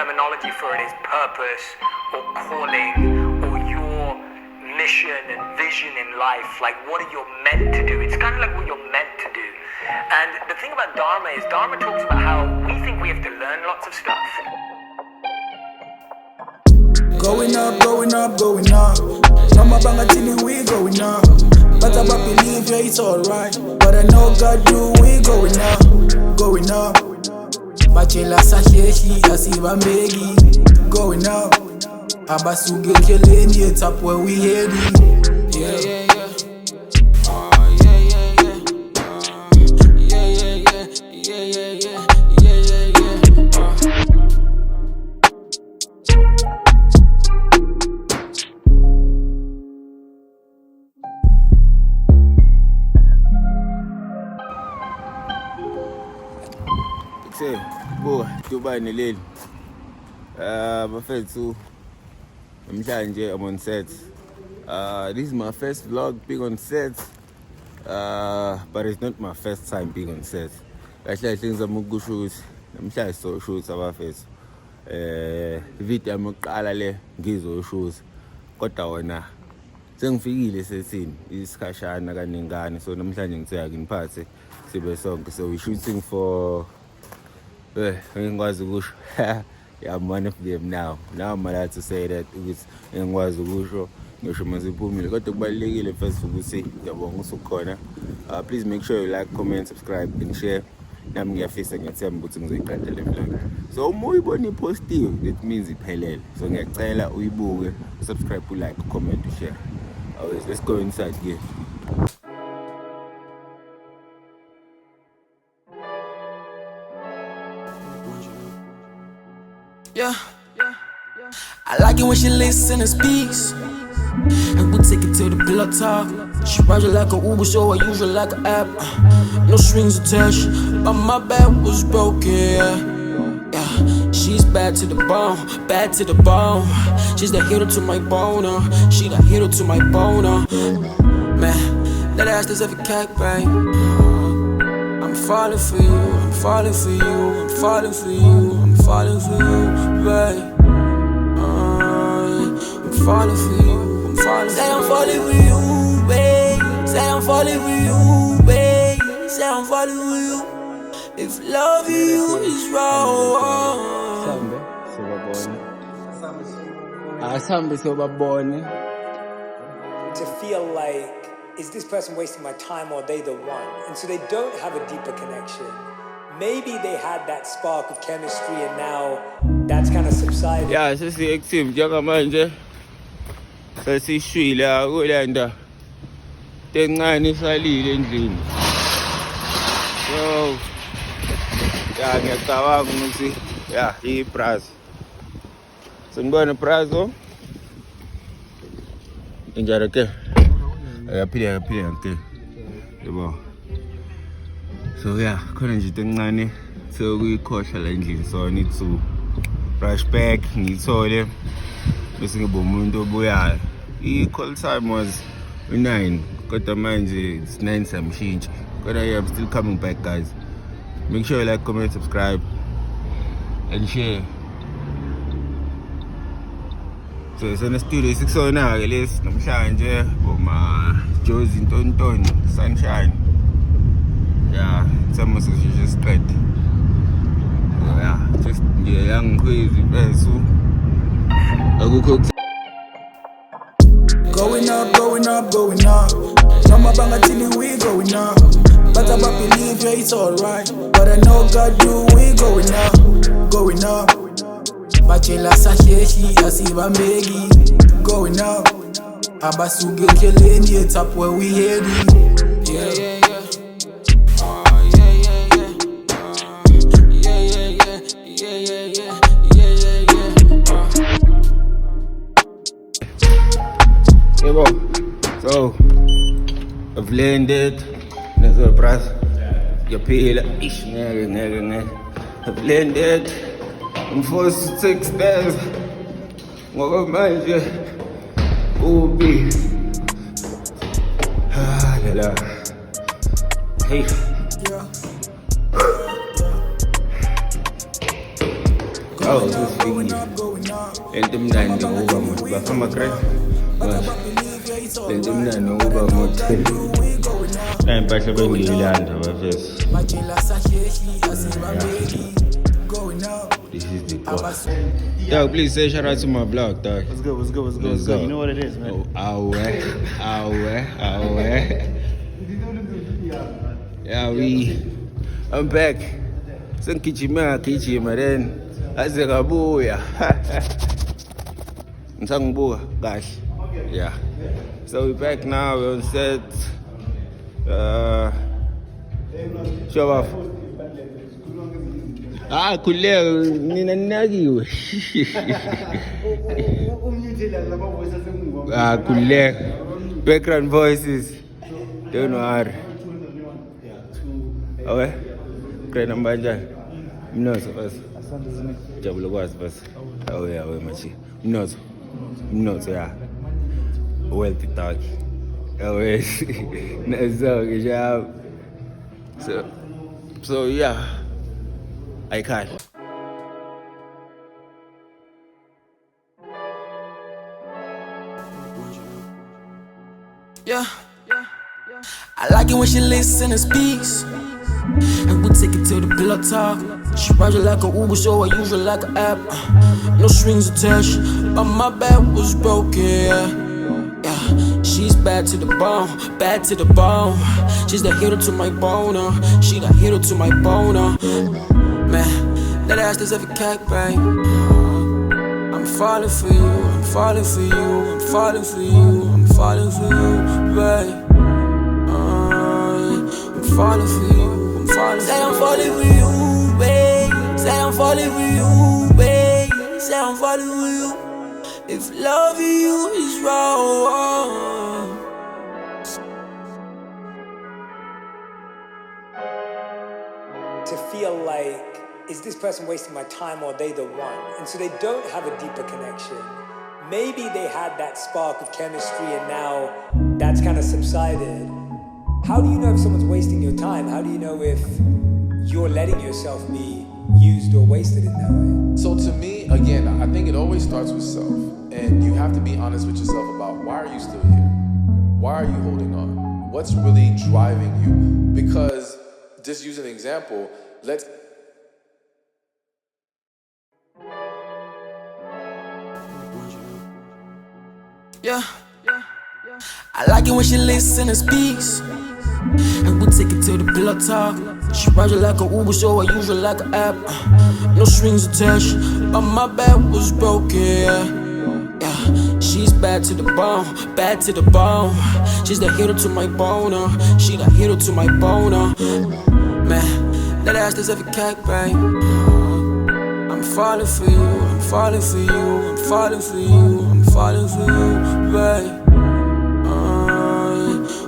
terminology for it is purpose or calling or your mission and vision in life. Like, what are you meant to do? It's kind of like what you're meant to do. And the thing about Dharma is Dharma talks about how we think we have to learn lots of stuff. Going up, going up, going up. Mama Bangatini, we going up. But I believe yeah, it's alright. But I know God do, we going up, going up. Bachela Sashi, Asiba Megi, going up. Abasuge Keleni, it's up where we heading. Yeah, yeah, yeah. Oh, yeah, yeah, yeah. Yeah, yeah, yeah. Yeah, yeah, yeah. Yeah, yeah, yeah. Ekse Buka, iDubane leli. Bafethu, namhlanje I'm on set. This is my first vlog being on set. But it's not my first time being on set. Kahle things amukusho ukuthi namhlanje so shoot abafethu. Video yokuqala le ngizoshoot. Kodwa wona sengifikile sethini isikhashana kaningana, so namhlanje ngithe nginiphathe sibe sonke. So we shooting for ngikwazi ukusho yeah, I'm one of them now I'm allowed to say that ukuthi ngikwazi ukusho ngisho masiphumile, kodwa kubalekile first ukuthi ngiyabonga usukhona. Please make sure you like, comment, subscribe and share. Nami ngiyafisa ngiyathemba ukuthi ngizoyiqeda le vlog. So uma uyibona ipostiwe, that means iphelele. So ngiyacela uyibuke, subscribe, like, comment, share. Always, let's go inside here. Yeah, I like it when she listen and speaks, and we'll take it to the pillow talk. She rides it like a Uber, so I use her like an app. No strings attached, but my back was broken. Yeah, she's bad to the bone, bad to the bone. She's the hero to my boner, she the hero to my boner. Man, that ass deserve a cake, babe. I'm falling for you, I'm falling for you, I'm falling for you, I'm falling for you, babe. I'm falling for you, I'm falling for you. Say I'm falling for you, babe. Say I'm falling for you, babe. Say I'm falling for you. If loving you is wrong. Sambe sobabone. To feel like, is this person wasting my time or are they the one? And so they don't have a deeper connection. Maybe they had that spark of chemistry and now that's kind of subsided. Yeah, sisi Ekse njengamanje sesishwile akulanda tencane isalile endlini. So yeah, ngiyacabanga ukuthi yeah, ibrazo. Sengibona brazo. Injalo ke. Ayaphila ke. Yebo. So yeah, khona nje tencane sekuyikhohla la endlini, so I need to rush back ngithole bese ngibe umuntu obuyayo. I-call time was 9, kodwa manje it's 9 samshintsha. Kodwa yeah, I'm still coming back, guys. Make sure you like, comment, subscribe and share. So it's on the studio 609 ke lesi namhlanje boma Jozi Ntonton Sunshine. Yeah, some of us just straight. Yeah, just young crazy person. Going up, going up, going up. Mama Bangatini, we going up. But I believe yeah, it's alright. But I know God do, we going up, going up. Bachela Sashi, Asiba Megi, going up. Abasuge Keleni, it's up where we heading. Yeah, yeah, yeah. Oh, yeah, yeah, yeah. Yeah, yeah, yeah. Yeah, yeah, yeah. Yeah, yeah, yeah. Yeah, so I've landed. There's a price. You pay like ish, I've landed. I'm forced to take stairs. What mind you? Ubi. Ah, la. Hey. Oh, usifikile. Lento mnandi ngokuba muthi bafama crack. Lento mnandi ngokuba muthi. Impahla bengiyilanda bafethu. This is the boss. Yo, please say shout out to my blog, dog. What's good? Let's go. You know what it is, man. Oh, Yeah, I'm back. Sengigijima then aze kabuya. Ngisangibuka kahle. Yeah. So we're back now, we're on set. Show off. Khuleka nina ninakiwe. Khuleka. Background voices. Don't worry. Awe. Great number njani? Mnozo basi. Jabula kwazi basi. Awe machi. Mnozo ya. Wealthy dog. Awe. Nazo ke So yeah. I can't. Yeah. I like it when she listens and speaks. And we'll take it to the pillow talk. She rides it like a Uber, so I use her like an app. No strings attached, but my back was broken. Yeah, she's bad to the bone, bad to the bone. She's the hero to my boner. She the hero to my boner. Man, that ass deserve a cake, babe. I'm falling for you, I'm falling for you, I'm falling for you, I'm falling for you, babe. I'm falling for you, I'm falling for you. Say I'm falling for you, babe. Say I'm falling for you, babe. Say I'm falling for you. If loving you is wrong. To feel like, is this person wasting my time or are they the one? And so they don't have a deeper connection. Maybe they had that spark of chemistry and now that's kind of subsided. How do you know if someone's wasting your time? How do you know if you're letting yourself be used or wasted in that way? So to me, again, I think it always starts with self. And you have to be honest with yourself about why are you still here? Why are you holding on? What's really driving you? Because, just use an example, Yeah. I like it when she listens and speaks. And we'll take it to the pillow talk. She rides it like a Uber, so I use her like an app. No strings attached, but my back was broken. Yeah, she's bad to the bone, bad to the bone. She's the hero to my boner. She the hero to my boner. Man, that ass deserve a cake, babe. I'm falling for you, I'm falling for you, I'm falling for you, I'm falling for you, babe.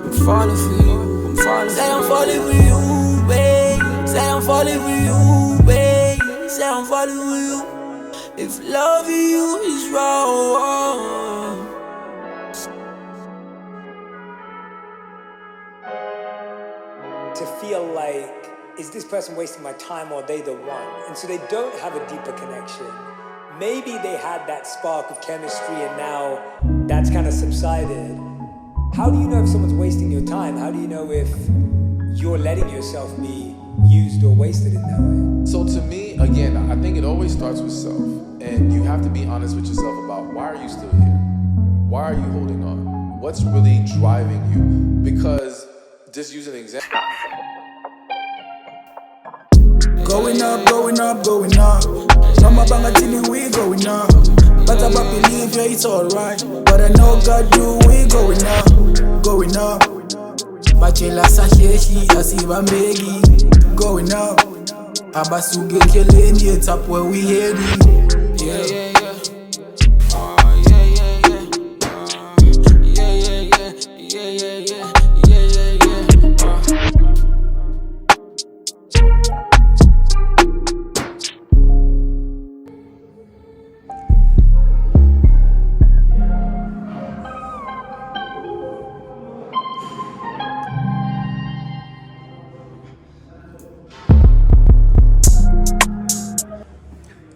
I'm falling for you, I'm falling for you. Say I'm falling for you, babe. Say I'm falling for you, babe. Say I'm falling for you. If loving you is wrong. To feel like, is this person wasting my time or are they the one? And so they don't have a deeper connection. Maybe they had that spark of chemistry and now that's kind of subsided. How do you know if someone's wasting your time? How do you know if you're letting yourself be used or wasted in that way? So to me, again, I think it always starts with self. And you have to be honest with yourself about why are you still here? Why are you holding on? What's really driving you? Because, just use an example. Going up, going up, going up. Mama banga till we going up. But I believe, yeah, it's alright. But I know God do, we going up, going up. Bachela sahehi, asiba mbegi. Going up. Abasuge keleni, it's up where we heading. Yeah.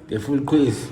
the full quiz.